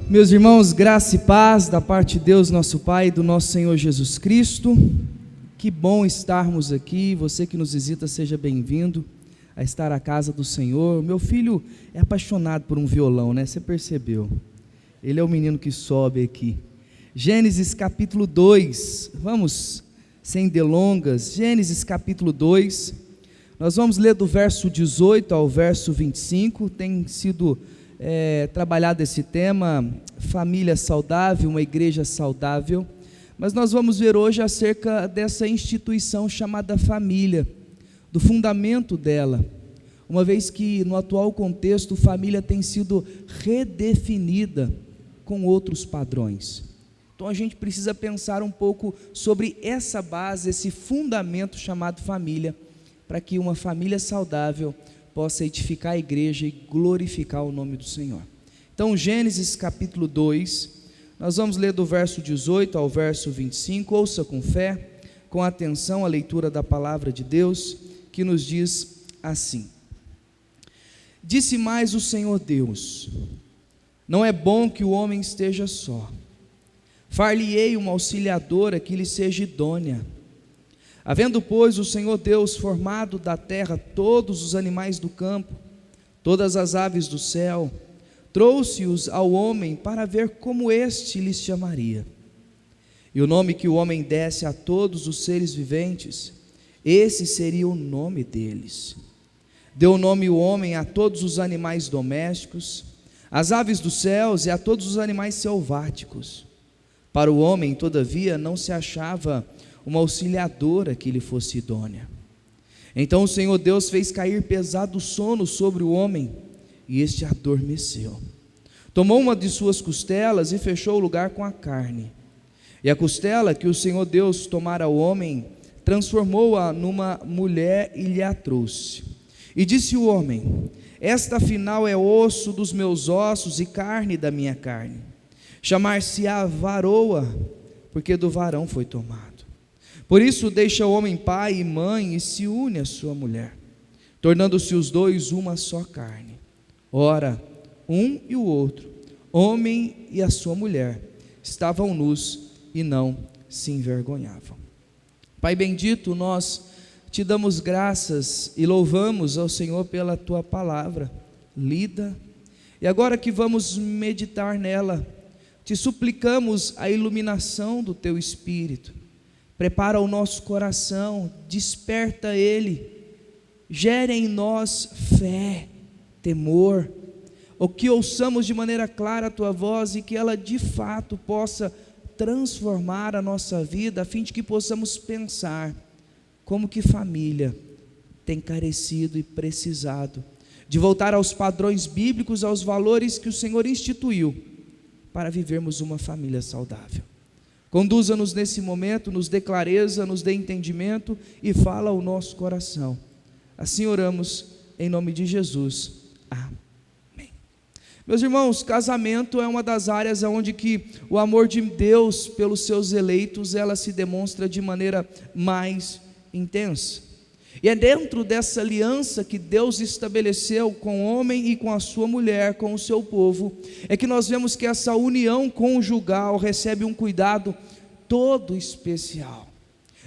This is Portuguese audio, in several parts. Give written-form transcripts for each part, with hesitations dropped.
Meus irmãos, graça e paz da parte de Deus, nosso Pai, e do nosso Senhor Jesus Cristo. Que bom estarmos aqui. Você que nos visita, seja bem-vindo a estar à casa do Senhor. Meu filho é apaixonado por um violão, né? Você percebeu? Ele é o menino que sobe aqui. Gênesis capítulo 2. Vamos, sem delongas, Gênesis capítulo 2. Nós vamos ler do verso 18 ao verso 25. Tem sido trabalhado esse tema, família saudável, uma igreja saudável, mas nós vamos ver hoje acerca dessa instituição chamada família, do fundamento dela, uma vez que no atual contexto, família tem sido redefinida com outros padrões. Então a gente precisa pensar um pouco sobre essa base, esse fundamento chamado família, para que uma família saudável possa edificar a igreja e glorificar o nome do Senhor. Então, Gênesis capítulo 2, nós vamos ler do verso 18 ao verso 25, ouça com fé, com atenção a leitura da palavra de Deus, que nos diz assim: Disse mais o Senhor Deus: Não é bom que o homem esteja só, far-lhe-ei uma auxiliadora que lhe seja idônea. Havendo, pois, o Senhor Deus formado da terra todos os animais do campo, todas as aves do céu, trouxe-os ao homem para ver como este lhes chamaria. E o nome que o homem desse a todos os seres viventes, esse seria o nome deles. Deu nome o homem a todos os animais domésticos, às aves dos céus e a todos os animais selváticos. Para o homem, todavia, não se achava uma auxiliadora que lhe fosse idônea. Então o Senhor Deus fez cair pesado sono sobre o homem, e este adormeceu. Tomou uma de suas costelas e fechou o lugar com a carne. E a costela que o Senhor Deus tomara ao homem, transformou-a numa mulher e lhe a trouxe. E disse o homem: Esta afinal é osso dos meus ossos e carne da minha carne. Chamar-se-á varoa, porque do varão foi tomado. Por isso deixa o homem pai e mãe e se une à sua mulher, tornando-se os dois uma só carne. Ora, um e o outro, homem e a sua mulher, estavam nus e não se envergonhavam. Pai bendito, nós te damos graças e louvamos ao Senhor pela tua palavra lida, e agora que vamos meditar nela, te suplicamos a iluminação do teu Espírito. Prepara o nosso coração, desperta ele, gere em nós fé, temor, ou que ouçamos de maneira clara a tua voz e que ela de fato possa transformar a nossa vida, a fim de que possamos pensar como que família tem carecido e precisado de voltar aos padrões bíblicos, aos valores que o Senhor instituiu para vivermos uma família saudável. Conduza-nos nesse momento, nos dê clareza, nos dê entendimento e fala ao nosso coração. Assim oramos em nome de Jesus. Amém. Meus irmãos, casamento é uma das áreas onde que o amor de Deus pelos seus eleitos, ela se demonstra de maneira mais intensa. E é dentro dessa aliança que Deus estabeleceu com o homem e com a sua mulher, com o seu povo, é que nós vemos que essa união conjugal recebe um cuidado todo especial.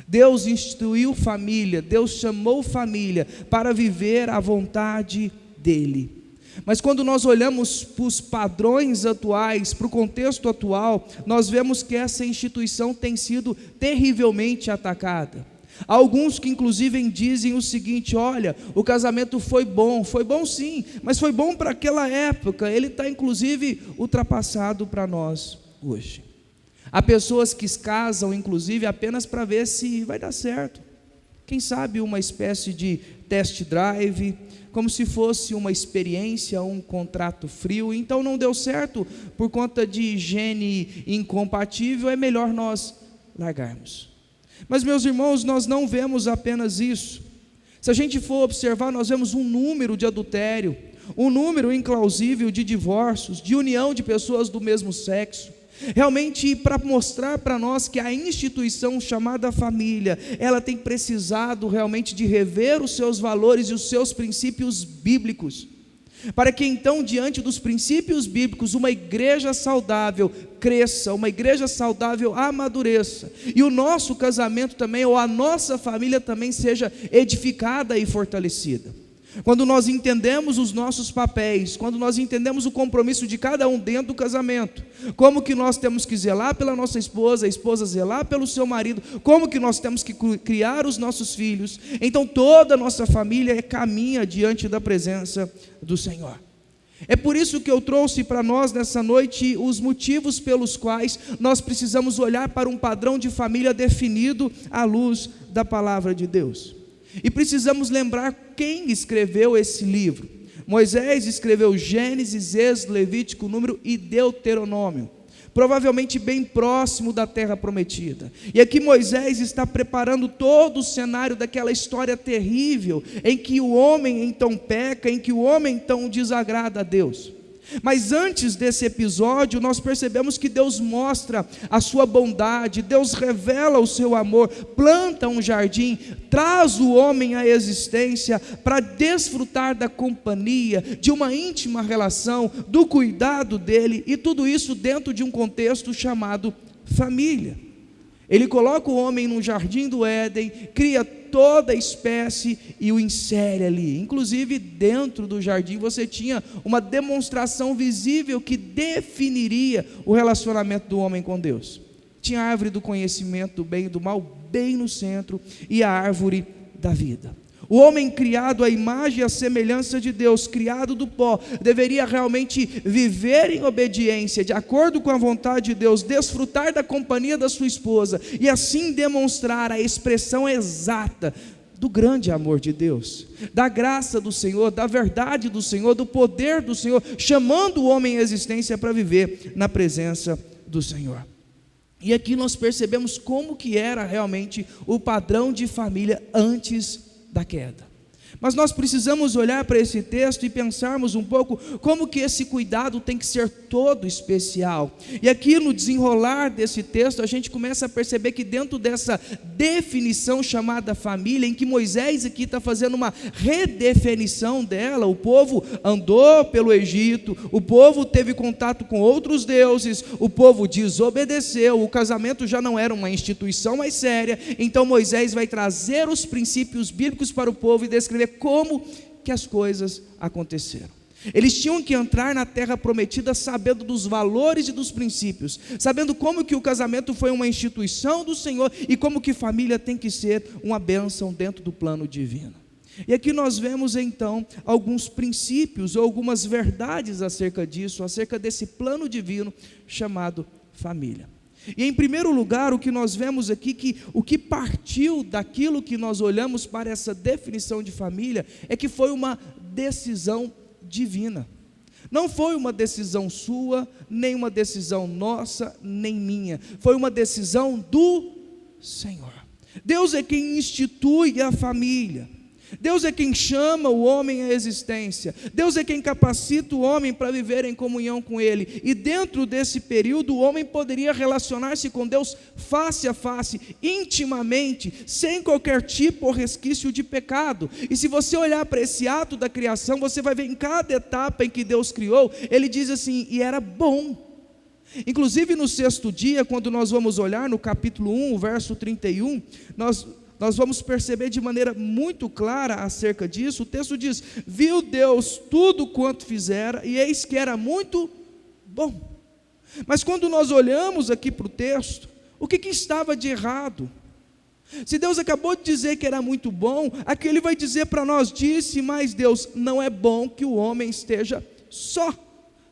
Deus instituiu família, Deus chamou família para viver a vontade dEle. Mas quando nós olhamos para os padrões atuais, para o contexto atual, nós vemos que essa instituição tem sido terrivelmente atacada. Há alguns que inclusive dizem o seguinte: olha, o casamento foi bom sim, mas foi bom para aquela época, ele está inclusive ultrapassado para nós hoje. Há pessoas que se casam inclusive apenas para ver se vai dar certo, quem sabe uma espécie de test drive, como se fosse uma experiência, um contrato frio. Então não deu certo por conta de gene incompatível, é melhor nós largarmos. Mas meus irmãos, nós não vemos apenas isso. Se a gente for observar, nós vemos um número de adultério, um número inclausível de divórcios, de união de pessoas do mesmo sexo. Realmente para mostrar para nós que a instituição chamada família, ela tem precisado realmente de rever os seus valores e os seus princípios bíblicos. para que então, diante dos princípios bíblicos, uma igreja saudável cresça, uma igreja saudável amadureça, e o nosso casamento também, ou a nossa família também seja edificada e fortalecida. Quando nós entendemos os nossos papéis, quando nós entendemos o compromisso de cada um dentro do casamento, como que nós temos que zelar pela nossa esposa, a esposa zelar pelo seu marido, como que nós temos que criar os nossos filhos, então toda a nossa família caminha diante da presença do Senhor. É por isso que eu trouxe para nós nessa noite os motivos pelos quais nós precisamos olhar para um padrão de família definido à luz da palavra de Deus. E precisamos lembrar quem escreveu esse livro. Moisés escreveu Gênesis, Êxodo, Levítico, Número e Deuteronômio, provavelmente bem próximo da terra prometida. E aqui Moisés está preparando todo o cenário daquela história terrível, em que o homem então peca, em que o homem então desagrada a Deus. Mas antes desse episódio, nós percebemos que Deus mostra a sua bondade, Deus revela o seu amor, planta um jardim, traz o homem à existência para desfrutar da companhia, de uma íntima relação, do cuidado dele, e tudo isso dentro de um contexto chamado família. Ele coloca o homem no jardim do Éden, cria toda a espécie e o insere ali. Inclusive dentro do jardim você tinha uma demonstração visível que definiria o relacionamento do homem com Deus. Tinha a árvore do conhecimento do bem e do mal bem no centro, e a árvore da vida. O homem criado à imagem e à semelhança de Deus, criado do pó, deveria realmente viver em obediência, de acordo com a vontade de Deus, desfrutar da companhia da sua esposa, e assim demonstrar a expressão exata do grande amor de Deus, da graça do Senhor, da verdade do Senhor, do poder do Senhor, chamando o homem à existência para viver na presença do Senhor. E aqui nós percebemos como que era realmente o padrão de família antes da queda. Mas nós precisamos olhar para esse texto e pensarmos um pouco como que esse cuidado tem que ser todo especial. E aqui no desenrolar desse texto a gente começa a perceber que dentro dessa definição chamada família, em que Moisés aqui está fazendo uma redefinição dela, o povo andou pelo Egito, o povo teve contato com outros deuses, o povo desobedeceu, o casamento já não era uma instituição mais séria, então Moisés vai trazer os princípios bíblicos para o povo e descrever como que as coisas aconteceram. Eles tinham que entrar na terra prometida sabendo dos valores e dos princípios, sabendo como que o casamento foi uma instituição do Senhor e como que família tem que ser uma bênção dentro do plano divino. E aqui nós vemos então alguns princípios ou algumas verdades acerca disso, acerca desse plano divino chamado família. E em primeiro lugar, o que nós vemos aqui, que o que partiu daquilo que nós olhamos para essa definição de família, é que foi uma decisão divina. Não foi uma decisão sua, nem uma decisão nossa, nem minha. Foi uma decisão do Senhor. Deus é quem institui a família. Deus é quem chama o homem à existência. Deus é quem capacita o homem para viver em comunhão com Ele. E dentro desse período, o homem poderia relacionar-se com Deus face a face, intimamente, sem qualquer tipo ou resquício de pecado. E se você olhar para esse ato da criação, você vai ver em cada etapa em que Deus criou, Ele diz assim, e era bom. Inclusive no sexto dia, quando nós vamos olhar no capítulo 1, verso 31, nós vamos perceber de maneira muito clara acerca disso. O texto diz, viu Deus tudo quanto fizera, e eis que era muito bom. Mas quando nós olhamos aqui para o texto, o que estava de errado? Se Deus acabou de dizer que era muito bom, aqui Ele vai dizer para nós, disse mais Deus, não é bom que o homem esteja só.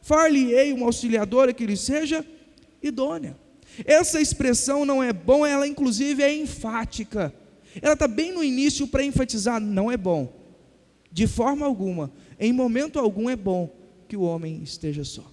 Far-lhe-ei uma auxiliadora que lhe seja idônea. Essa expressão não é bom, ela inclusive é enfática. Ela está bem no início para enfatizar, não é bom, de forma alguma, em momento algum é bom que o homem esteja só.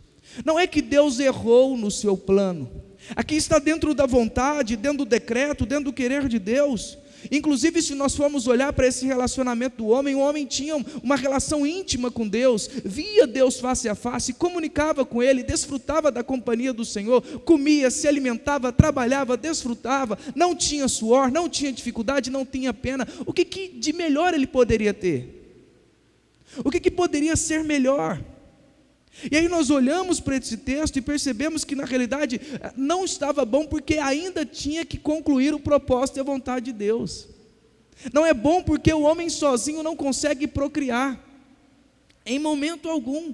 Não é que Deus errou no seu plano, aqui está dentro da vontade, dentro do decreto, dentro do querer de Deus. Inclusive se nós formos olhar para esse relacionamento do homem, o homem tinha uma relação íntima com Deus, via Deus face a face, comunicava com Ele, desfrutava da companhia do Senhor, comia, se alimentava, trabalhava, desfrutava, não tinha suor, não tinha dificuldade, não tinha pena. O que de melhor ele poderia ter? O que poderia ser melhor? E aí nós olhamos para esse texto e percebemos que na realidade não estava bom, porque ainda tinha que concluir o propósito e a vontade de Deus. Não é bom porque o homem sozinho não consegue procriar, em momento algum.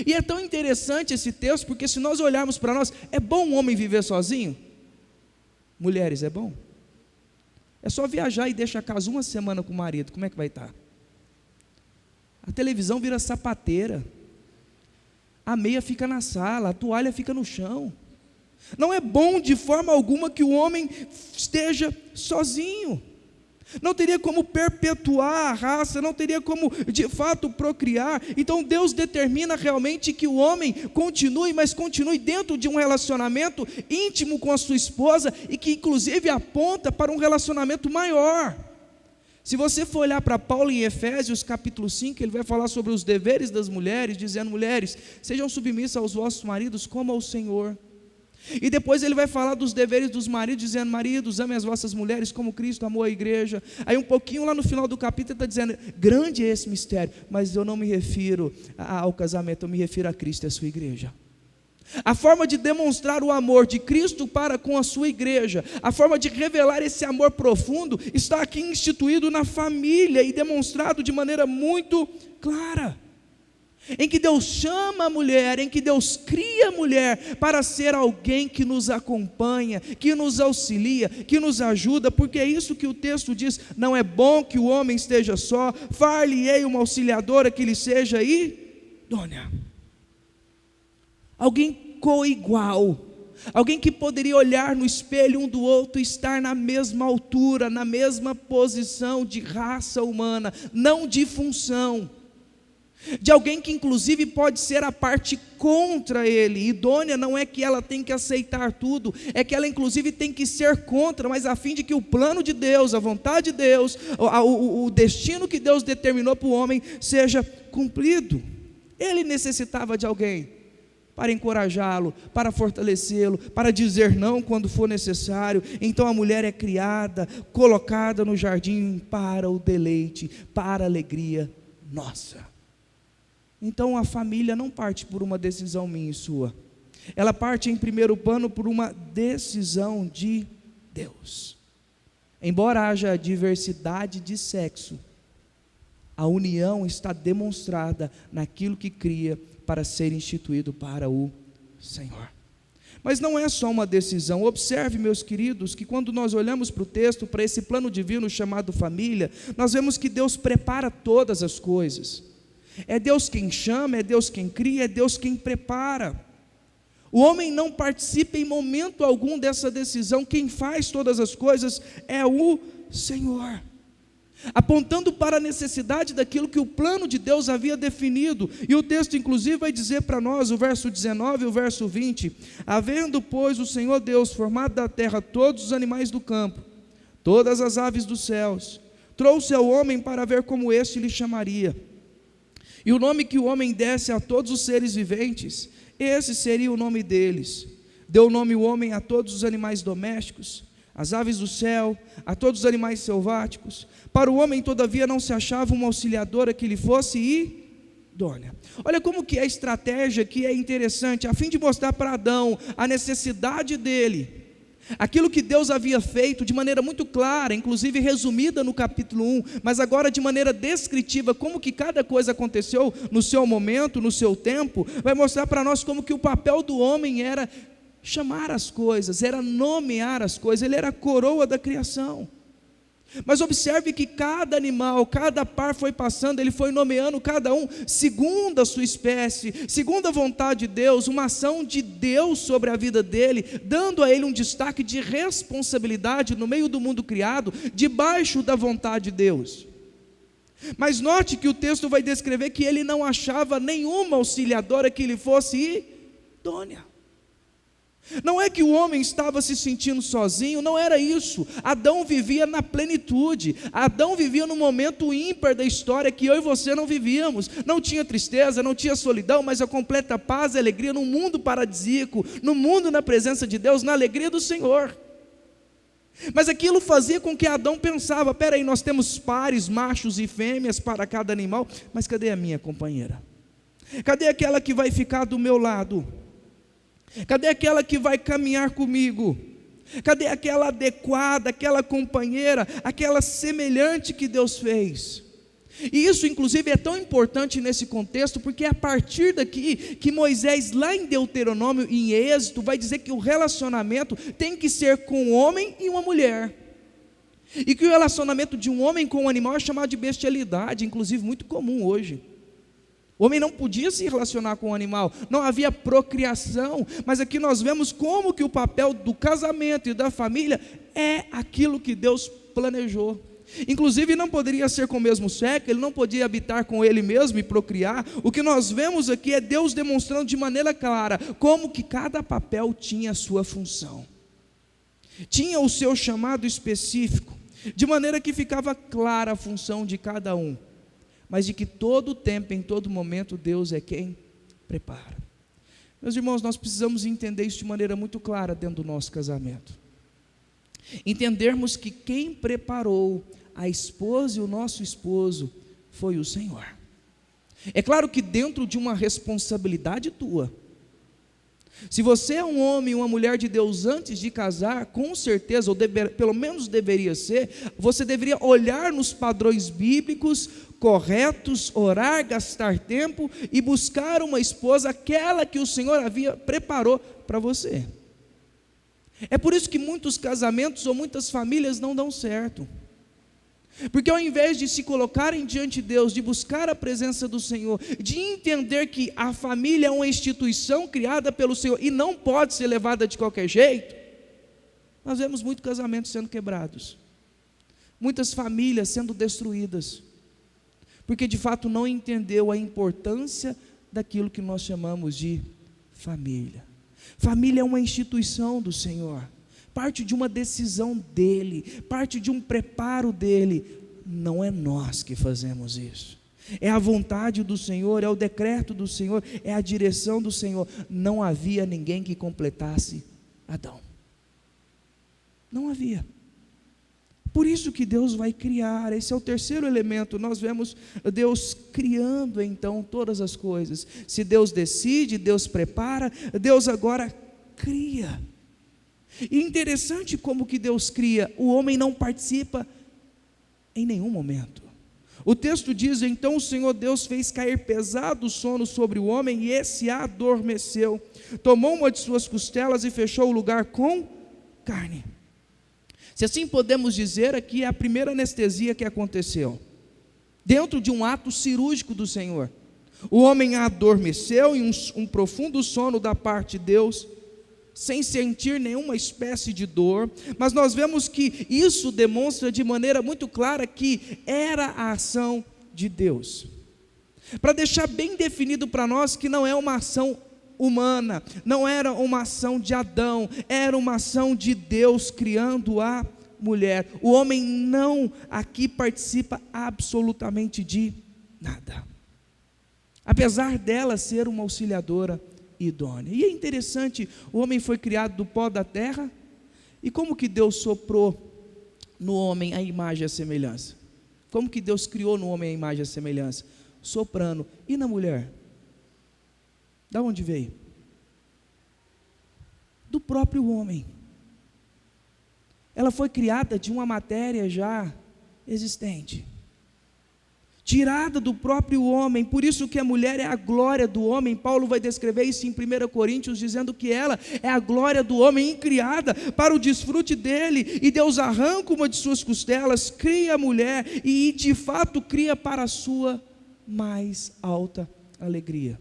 E é tão interessante esse texto, porque se nós olharmos para nós, é bom um homem viver sozinho? Mulheres, é bom? É só viajar e deixar a casa uma semana com o marido, como é que vai estar? A televisão vira sapateira, a meia fica na sala, a toalha fica no chão. Não é bom de forma alguma que o homem esteja sozinho. Não teria como perpetuar a raça, não teria como de fato procriar. Então Deus determina realmente que o homem continue, mas continue dentro de um relacionamento íntimo com a sua esposa, e que inclusive aponta para um relacionamento maior. Se você for olhar para Paulo em Efésios capítulo 5, ele vai falar sobre os deveres das mulheres, dizendo: mulheres, sejam submissas aos vossos maridos como ao Senhor. E depois ele vai falar dos deveres dos maridos, dizendo: maridos, amem as vossas mulheres como Cristo amou a igreja. Aí um pouquinho lá no final do capítulo ele está dizendo: grande é esse mistério, mas eu não me refiro ao casamento, eu me refiro a Cristo e a sua igreja. A forma de demonstrar o amor de Cristo para com a sua igreja, a forma de revelar esse amor profundo, está aqui instituído na família e demonstrado de maneira muito clara. Em que Deus chama a mulher, em que Deus cria a mulher para ser alguém que nos acompanha, que nos auxilia, que nos ajuda, porque é isso que o texto diz: não é bom que o homem esteja só, far-lhe-ei uma auxiliadora que lhe seja idônea. Alguém coigual, alguém que poderia olhar no espelho um do outro e estar na mesma altura, na mesma posição de raça humana, não de função. De alguém que inclusive pode ser a parte contra ele. Idônea não é que ela tem que aceitar tudo, é que ela inclusive tem que ser contra, mas a fim de que o plano de Deus, a vontade de Deus, o destino que Deus determinou para o homem seja cumprido. Ele necessitava de alguém para encorajá-lo, para fortalecê-lo, para dizer não quando for necessário. Então a mulher é criada, colocada no jardim para o deleite, para a alegria nossa. Então a família não parte por uma decisão minha e sua, ela parte em primeiro plano por uma decisão de Deus. Embora haja diversidade de sexo, a união está demonstrada naquilo que cria para ser instituído para o Senhor. Mas não é só uma decisão. Observe, meus queridos, que quando nós olhamos para o texto, para esse plano divino chamado família, nós vemos que Deus prepara todas as coisas. É Deus quem chama, é Deus quem cria, é Deus quem prepara. O homem não participa em momento algum dessa decisão, quem faz todas as coisas é o Senhor, apontando para a necessidade daquilo que o plano de Deus havia definido. E o texto inclusive vai dizer para nós, o verso 19 e o verso 20: havendo pois o Senhor Deus formado da terra todos os animais do campo, todas as aves dos céus, trouxe ao homem para ver como este lhe chamaria. E o nome que o homem desse a todos os seres viventes, esse seria o nome deles. Deu nome o homem a todos os animais domésticos, às aves do céu, a todos os animais selváticos. Para o homem, todavia, não se achava uma auxiliadora que lhe fosse idônea. Olha como que é a estratégia que é interessante, a fim de mostrar para Adão a necessidade dele, aquilo que Deus havia feito de maneira muito clara, inclusive resumida no capítulo 1, mas agora de maneira descritiva, como que cada coisa aconteceu no seu momento, no seu tempo, vai mostrar para nós como que o papel do homem era chamar as coisas, era nomear as coisas, ele era a coroa da criação. Mas observe que cada animal, cada par foi passando, ele foi nomeando cada um segundo a sua espécie, segundo a vontade de Deus, uma ação de Deus sobre a vida dele, dando a ele um destaque de responsabilidade no meio do mundo criado, debaixo da vontade de Deus. Mas note que o texto vai descrever que ele não achava nenhuma auxiliadora que lhe fosse idônea. Não é que o homem estava se sentindo sozinho, não era isso. Adão vivia na plenitude, Adão vivia no momento ímpar da história que eu e você não vivíamos. Não tinha tristeza, não tinha solidão, mas a completa paz e alegria no mundo paradisíaco, no mundo na presença de Deus, na alegria do Senhor. Mas aquilo fazia com que Adão pensava: peraí, nós temos pares, machos e fêmeas para cada animal, mas cadê a minha companheira? Cadê aquela que vai ficar do meu lado? Cadê aquela que vai caminhar comigo? Cadê aquela adequada, aquela companheira, aquela semelhante que Deus fez? E isso inclusive é tão importante nesse contexto, porque é a partir daqui que Moisés, lá em Deuteronômio e em Êxodo, vai dizer que o relacionamento tem que ser com um homem e uma mulher, e que o relacionamento de um homem com um animal é chamado de bestialidade, inclusive muito comum hoje. O homem não podia se relacionar com o animal, não havia procriação, mas aqui nós vemos como que o papel do casamento e da família é aquilo que Deus planejou. Inclusive não poderia ser com o mesmo sexo, ele não podia habitar com ele mesmo e procriar. O que nós vemos aqui é Deus demonstrando de maneira clara como que cada papel tinha a sua função, tinha o seu chamado específico, de maneira que ficava clara a função de cada um, mas de que todo tempo, em todo momento, Deus é quem prepara. Meus irmãos, nós precisamos entender isso de maneira muito clara dentro do nosso casamento. Entendermos que quem preparou a esposa e o nosso esposo foi o Senhor. É claro que dentro de uma responsabilidade tua. Se você é um homem e uma mulher de Deus antes de casar, com certeza, ou pelo menos deveria ser, você deveria olhar nos padrões bíblicos corretos, orar, gastar tempo e buscar uma esposa, aquela que o Senhor preparou para você. É por isso que muitos casamentos ou muitas famílias não dão certo, porque ao invés de se colocarem diante de Deus, de buscar a presença do Senhor, de entender que a família é uma instituição criada pelo Senhor e não pode ser levada de qualquer jeito, nós vemos muitos casamentos sendo quebrados, muitas famílias sendo destruídas, porque de fato não entendeu a importância daquilo que nós chamamos de família. Família é uma instituição do Senhor, parte de uma decisão dEle, parte de um preparo dEle. Não é nós que fazemos isso, é a vontade do Senhor, é o decreto do Senhor, é a direção do Senhor. Não havia ninguém que completasse Adão, não havia. Por isso que Deus vai criar, esse é o terceiro elemento. Nós vemos Deus criando então todas as coisas. Se Deus decide, Deus prepara, Deus agora cria. E interessante como que Deus cria, o homem não participa em nenhum momento. O texto diz: então o Senhor Deus fez cair pesado sono sobre o homem e esse adormeceu. Tomou uma de suas costelas e fechou o lugar com carne. Se assim podemos dizer, aqui é a primeira anestesia que aconteceu, dentro de um ato cirúrgico do Senhor. O homem adormeceu em um profundo sono da parte de Deus, sem sentir nenhuma espécie de dor, mas nós vemos que isso demonstra de maneira muito clara que era a ação de Deus, para deixar bem definido para nós que não é uma ação humana, não era uma ação de Adão, era uma ação de Deus criando a mulher. O homem não aqui participa absolutamente de nada, apesar dela ser uma auxiliadora idônea. E é interessante, o homem foi criado do pó da terra, e como que Deus soprou no homem a imagem e a semelhança? Como que Deus criou no homem a imagem e a semelhança? Soprando. E na mulher? Da onde veio? Do próprio homem. Ela foi criada de uma matéria já existente, tirada do próprio homem. Por isso que a mulher é a glória do homem. Paulo vai descrever isso em 1 Coríntios, dizendo que ela é a glória do homem, criada para o desfrute dele, e Deus arranca uma de suas costelas, cria a mulher, e de fato cria para a sua mais alta alegria.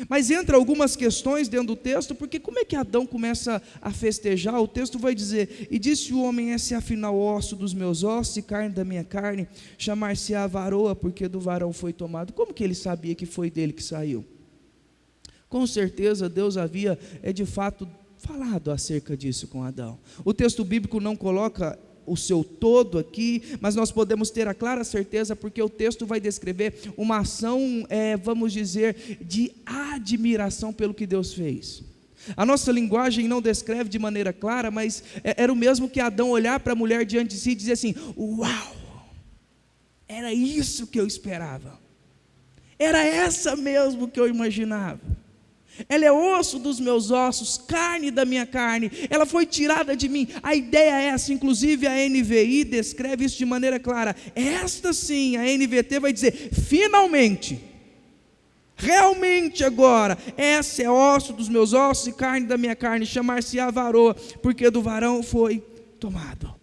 Mas entra algumas questões dentro do texto, porque como é que Adão começa a festejar? O texto vai dizer: e disse o homem, esse é afinal osso dos meus ossos e carne da minha carne, chamar-se-á varoa, porque do varão foi tomado. Como que ele sabia que foi dele que saiu? Com certeza Deus havia, de fato, falado acerca disso com Adão. O texto bíblico não coloca o seu todo aqui, mas nós podemos ter a clara certeza, porque o texto vai descrever uma ação, vamos dizer, de admiração pelo que Deus fez. A nossa linguagem não descreve de maneira clara, mas era o mesmo que Adão olhar para a mulher diante de si e dizer assim: uau, era isso que eu esperava, era essa mesmo que eu imaginava. Ela é osso dos meus ossos, carne da minha carne, ela foi tirada de mim. A ideia é essa, inclusive a NVI descreve isso de maneira clara. Esta sim, a NVT vai dizer: finalmente, realmente agora, essa é osso dos meus ossos e carne da minha carne, chamar-se-á varoa, porque do varão foi tomado.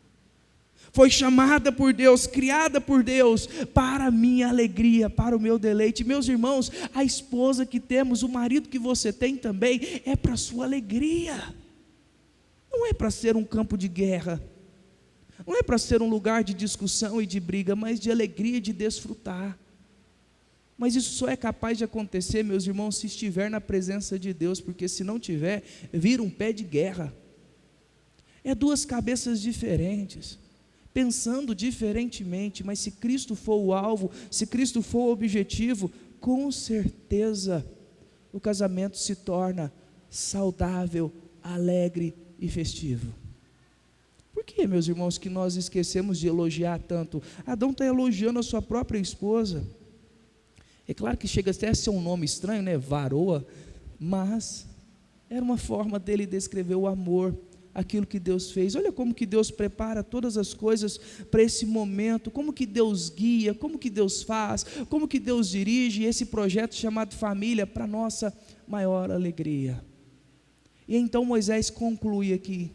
Foi chamada por Deus, criada por Deus, para a minha alegria, para o meu deleite. Meus irmãos, a esposa que temos, o marido que você tem também, é para a sua alegria. Não é para ser um campo de guerra, não é para ser um lugar de discussão e de briga, mas de alegria e de desfrutar. Mas isso só é capaz de acontecer, meus irmãos, se estiver na presença de Deus, porque se não tiver, vira um pé de guerra. É duas cabeças diferentes, pensando diferentemente, mas se Cristo for o alvo, se Cristo for o objetivo, com certeza o casamento se torna saudável, alegre e festivo. Por que, meus irmãos, que nós esquecemos de elogiar tanto? Adão está elogiando a sua própria esposa. É claro que chega até a ser um nome estranho, né? Varoa, mas era uma forma dele descrever o amor, aquilo que Deus fez. Olha como que Deus prepara todas as coisas para esse momento, como que Deus guia, como que Deus faz, como que Deus dirige esse projeto chamado família para nossa maior alegria. E então Moisés conclui aqui,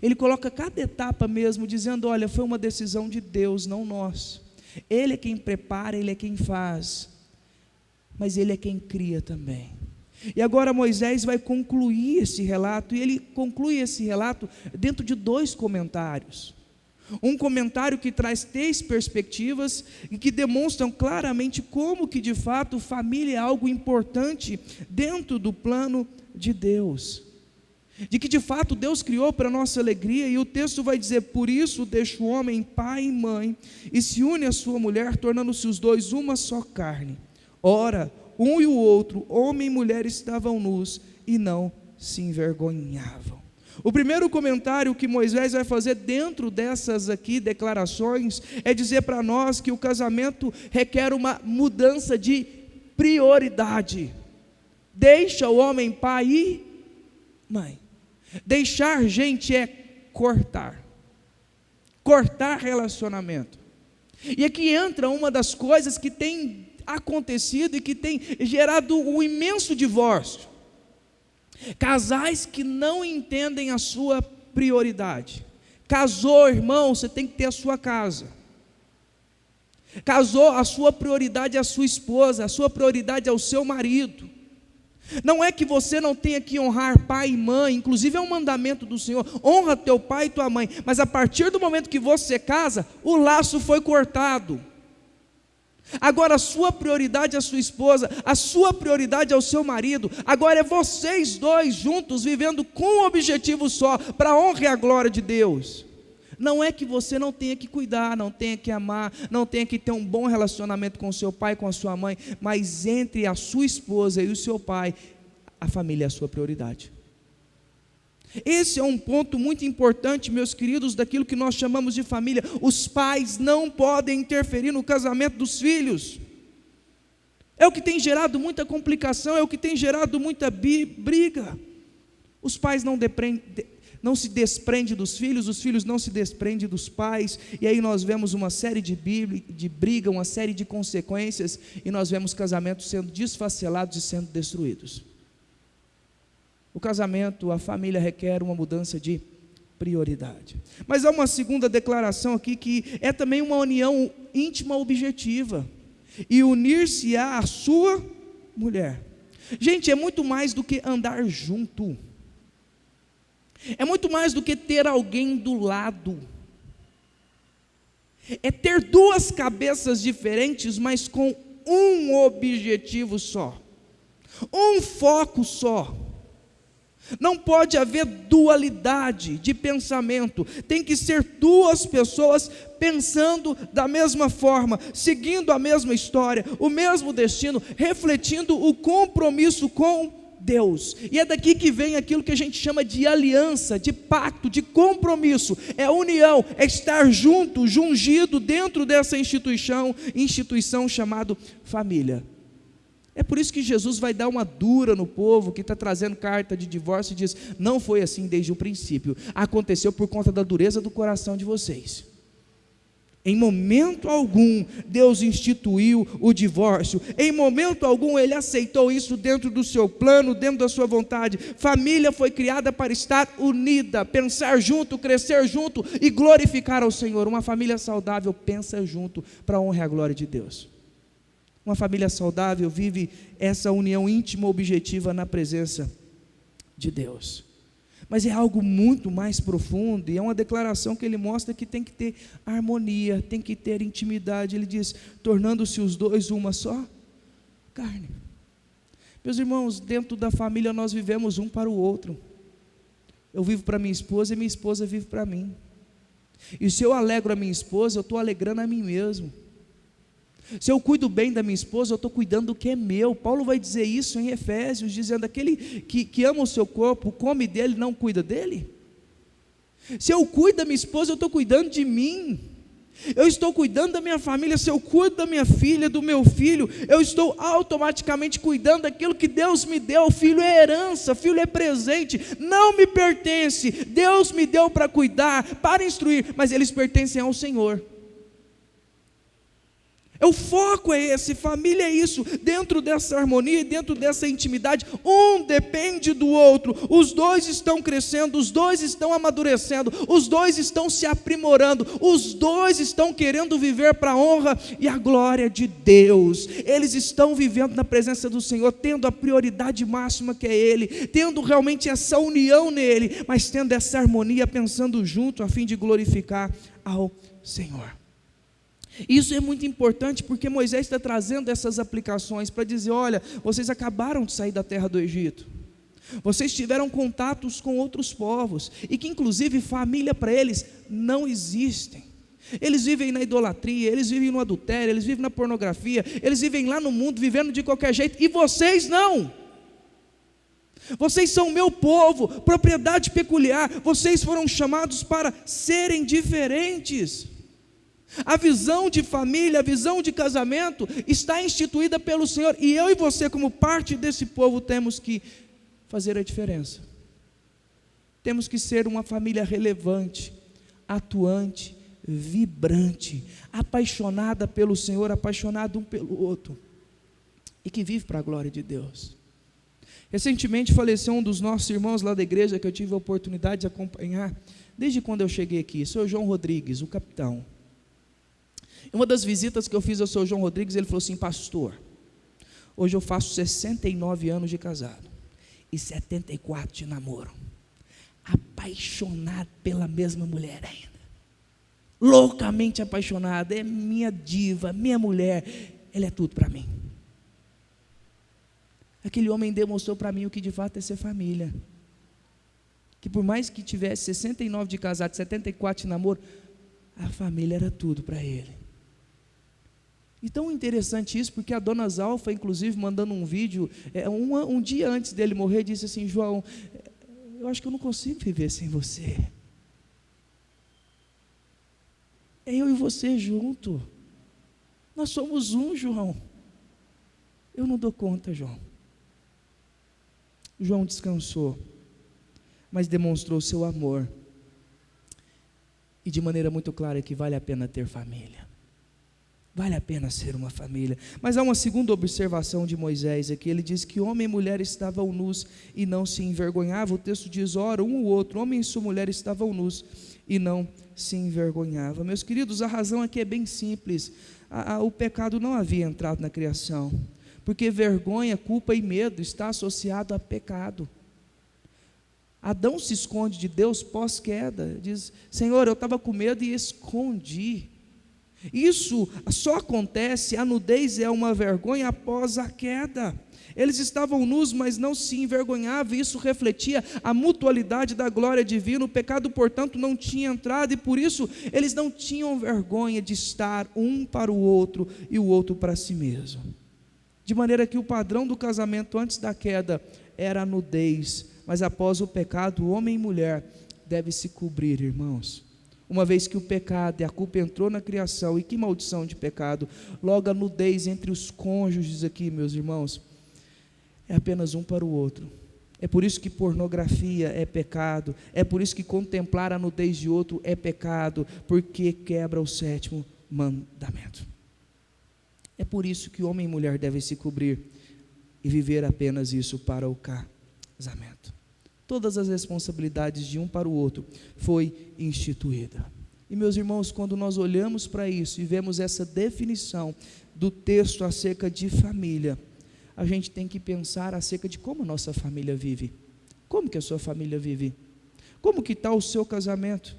ele coloca cada etapa mesmo, dizendo: olha, foi uma decisão de Deus, não nós. Ele é quem prepara, Ele é quem faz, mas Ele é quem cria também. E agora Moisés vai concluir esse relato, e ele conclui esse relato dentro de dois comentários. Um comentário que traz 3 perspectivas e que demonstram claramente como que de fato família é algo importante dentro do plano de Deus. De que de fato Deus criou para a nossa alegria, e o texto vai dizer: por isso deixa o homem pai e mãe, e se une à sua mulher, tornando-se os dois uma só carne. Ora, um e o outro, homem e mulher, estavam nus e não se envergonhavam. O primeiro comentário que Moisés vai fazer dentro dessas aqui declarações é dizer para nós que o casamento requer uma mudança de prioridade. Deixa o homem pai e mãe. Deixar, gente, é cortar relacionamento. E aqui entra uma das coisas que tem acontecido e que tem gerado um imenso divórcio. Casais que não entendem a sua prioridade. Casou, irmão, você tem que ter a sua casa. Casou, a sua prioridade é a sua esposa, a sua prioridade é o seu marido. Não é que você não tenha que honrar pai e mãe, inclusive é um mandamento do Senhor: honra teu pai e tua mãe, mas a partir do momento que você casa, o laço foi cortado. Agora a sua prioridade é a sua esposa, a sua prioridade é o seu marido. Agora é vocês dois juntos, vivendo com um objetivo só, para a honra e a glória de Deus. Não é que você não tenha que cuidar, não tenha que amar, não tenha que ter um bom relacionamento com o seu pai, com a sua mãe, mas entre a sua esposa e o seu pai, a família é a sua prioridade. Esse é um ponto muito importante, meus queridos, daquilo que nós chamamos de família. Os pais não podem interferir no casamento dos filhos. É o que tem gerado muita complicação, é o que tem gerado muita briga. Os pais não se desprendem dos filhos, os filhos não se desprendem dos pais, e aí nós vemos uma série de briga, uma série de consequências, e nós vemos casamentos sendo desfacelados e sendo destruídos. O casamento, a família requer uma mudança de prioridade. Mas há uma segunda declaração aqui que é também uma união íntima objetiva. E unir-se-á a sua mulher. Gente, é muito mais do que andar junto. É muito mais do que ter alguém do lado. É ter duas cabeças diferentes, mas com um objetivo só. Um foco só. Não pode haver dualidade de pensamento, tem que ser duas pessoas pensando da mesma forma, seguindo a mesma história, o mesmo destino, refletindo o compromisso com Deus. E é daqui que vem aquilo que a gente chama de aliança, de pacto, de compromisso. É união, é estar junto, jungido dentro dessa instituição chamada família. É por isso que Jesus vai dar uma dura no povo que está trazendo carta de divórcio e diz: não foi assim desde o princípio, aconteceu por conta da dureza do coração de vocês. Em momento algum Deus instituiu o divórcio, em momento algum Ele aceitou isso dentro do seu plano, dentro da sua vontade. Família foi criada para estar unida, pensar junto, crescer junto e glorificar ao Senhor. Uma família saudável pensa junto para a honra e a glória de Deus. Uma família saudável vive essa união íntima objetiva na presença de Deus. Mas é algo muito mais profundo, e é uma declaração que ele mostra que tem que ter harmonia, tem que ter intimidade. Ele diz: tornando-se os dois uma só carne. Meus irmãos, dentro da família nós vivemos um para o outro. Eu vivo para minha esposa e minha esposa vive para mim. E se eu alegro a minha esposa, eu estou alegrando a mim mesmo. Se eu cuido bem da minha esposa, eu estou cuidando do que é meu. Paulo vai dizer isso em Efésios, dizendo: aquele que ama o seu corpo, come dele, não cuida dele. Se eu cuido da minha esposa, eu estou cuidando de mim. Eu estou cuidando da minha família. Se eu cuido da minha filha, do meu filho, eu estou automaticamente cuidando daquilo que Deus me deu. Filho é herança, filho é presente, não me pertence. Deus me deu para cuidar, para instruir, mas eles pertencem ao Senhor. O foco é esse, família é isso, dentro dessa harmonia, dentro dessa intimidade, um depende do outro, os dois estão crescendo, os dois estão amadurecendo, os dois estão se aprimorando, os dois estão querendo viver para a honra e a glória de Deus. Eles estão vivendo na presença do Senhor, tendo a prioridade máxima que é Ele, tendo realmente essa união nele, mas tendo essa harmonia, pensando junto a fim de glorificar ao Senhor. Isso é muito importante, porque Moisés está trazendo essas aplicações para dizer: olha, vocês acabaram de sair da terra do Egito, vocês tiveram contatos com outros povos, e que inclusive família para eles não existem. Eles vivem na idolatria, eles vivem no adultério, eles vivem na pornografia, eles vivem lá no mundo, vivendo de qualquer jeito, e vocês não. Vocês são meu povo, propriedade peculiar, vocês foram chamados para serem diferentes. A visão de família, a visão de casamento está instituída pelo Senhor, e eu e você, como parte desse povo, temos que fazer a diferença. Temos que ser uma família relevante, atuante, vibrante, apaixonada pelo Senhor, apaixonada um pelo outro, e que vive para a glória de Deus. Recentemente faleceu um dos nossos irmãos lá da igreja, que eu tive a oportunidade de acompanhar desde quando eu cheguei aqui, o Sr. João Rodrigues, o capitão. Em uma das visitas que eu fiz ao Sr. João Rodrigues, ele falou assim: pastor, hoje eu faço 69 anos de casado e 74 de namoro, apaixonado pela mesma mulher ainda, loucamente apaixonado, é minha diva, minha mulher, ela é tudo para mim. Aquele homem demonstrou para mim o que de fato é ser família, que por mais que tivesse 69 de casado, 74 de namoro, a família era tudo para ele. E tão interessante isso, porque a dona Zalfa, inclusive, mandando um vídeo, um dia antes dele morrer, disse assim: João, eu acho que eu não consigo viver sem você. É eu e você junto, nós somos um, João. Eu não dou conta, João. João descansou, mas demonstrou seu amor, e de maneira muito clara que vale a pena ter família. Vale a pena ser uma família. Mas há uma segunda observação de Moisés aqui. Ele diz que homem e mulher estavam nus e não se envergonhavam. O texto diz: ora, um ou outro, homem e sua mulher estavam nus e não se envergonhavam. Meus queridos, a razão aqui é bem simples. O pecado não havia entrado na criação, porque vergonha, culpa e medo está associado a pecado. Adão se esconde de Deus pós-queda, diz: Senhor, eu estava com medo e escondi. Isso só acontece, a nudez é uma vergonha após a queda. Eles estavam nus, mas não se envergonhavam, e isso refletia a mutualidade da glória divina. O pecado, portanto, não tinha entrado, e por isso eles não tinham vergonha de estar um para o outro e o outro para si mesmo. de maneira que o padrão do casamento antes da queda era a nudez, mas após o pecado, o homem e mulher devem se cobrir, irmãos. Uma vez que o pecado e a culpa entrou na criação, e que maldição de pecado, logo a nudez entre os cônjuges aqui, meus irmãos, é apenas um para o outro. É por isso que pornografia é pecado, é por isso que contemplar a nudez de outro é pecado, porque quebra o 7º mandamento. É por isso que homem e mulher devem se cobrir e viver apenas isso para o casamento. Todas as responsabilidades de um para o outro foi instituída. E meus irmãos, quando nós olhamos para isso e vemos essa definição do texto acerca de família, a gente tem que pensar acerca de como a nossa família vive. Como que a sua família vive? Como que está o seu casamento?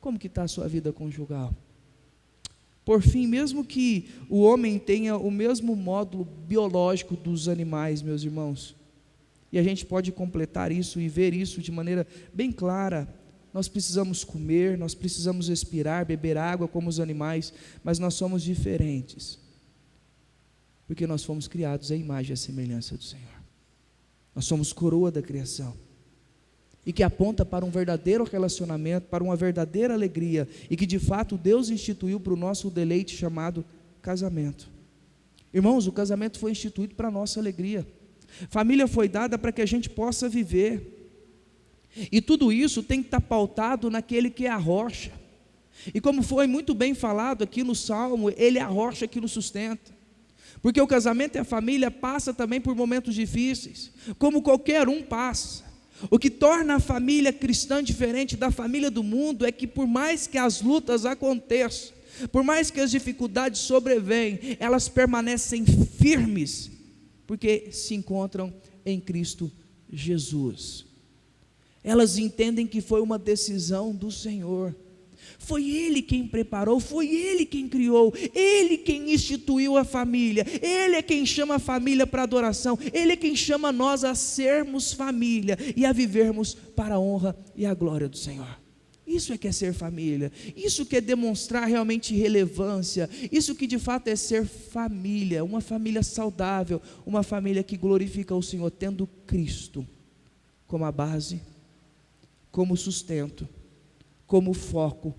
Como que está a sua vida conjugal? Por fim, mesmo que o homem tenha o mesmo módulo biológico dos animais, meus irmãos, e a gente pode completar isso e ver isso de maneira bem clara, nós precisamos comer, nós precisamos respirar, beber água como os animais, mas nós somos diferentes, porque nós fomos criados à imagem e à semelhança do Senhor. Nós somos coroa da criação, e que aponta para um verdadeiro relacionamento, para uma verdadeira alegria, e que de fato Deus instituiu para o nosso deleite chamado casamento. Irmãos, o casamento foi instituído para a nossa alegria. Família foi dada para que a gente possa viver, e tudo isso tem que estar pautado naquele que é a rocha, e como foi muito bem falado aqui no Salmo, Ele é a rocha que nos sustenta, porque o casamento e a família passa também por momentos difíceis, como qualquer um passa. O que torna a família cristã diferente da família do mundo é que por mais que as lutas aconteçam, por mais que as dificuldades sobrevenham, elas permanecem firmes, porque se encontram em Cristo Jesus. Elas entendem que foi uma decisão do Senhor, foi Ele quem preparou, foi Ele quem criou, Ele quem instituiu a família, Ele é quem chama a família para adoração, Ele é quem chama nós a sermos família e a vivermos para a honra e a glória do Senhor. Isso é que é ser família, isso que é demonstrar realmente relevância, isso que de fato é ser família, uma família saudável, uma família que glorifica o Senhor, tendo Cristo como a base, como sustento, como foco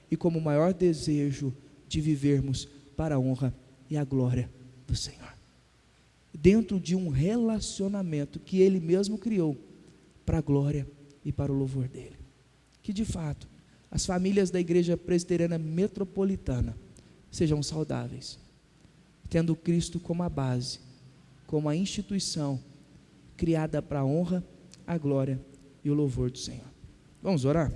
e como o maior desejo de vivermos para a honra e a glória do Senhor, dentro de um relacionamento que Ele mesmo criou para a glória e para o louvor dEle. Que de fato as famílias da Igreja Presbiteriana Metropolitana sejam saudáveis, tendo Cristo como a base, como a instituição criada para a honra, a glória e o louvor do Senhor. Vamos orar?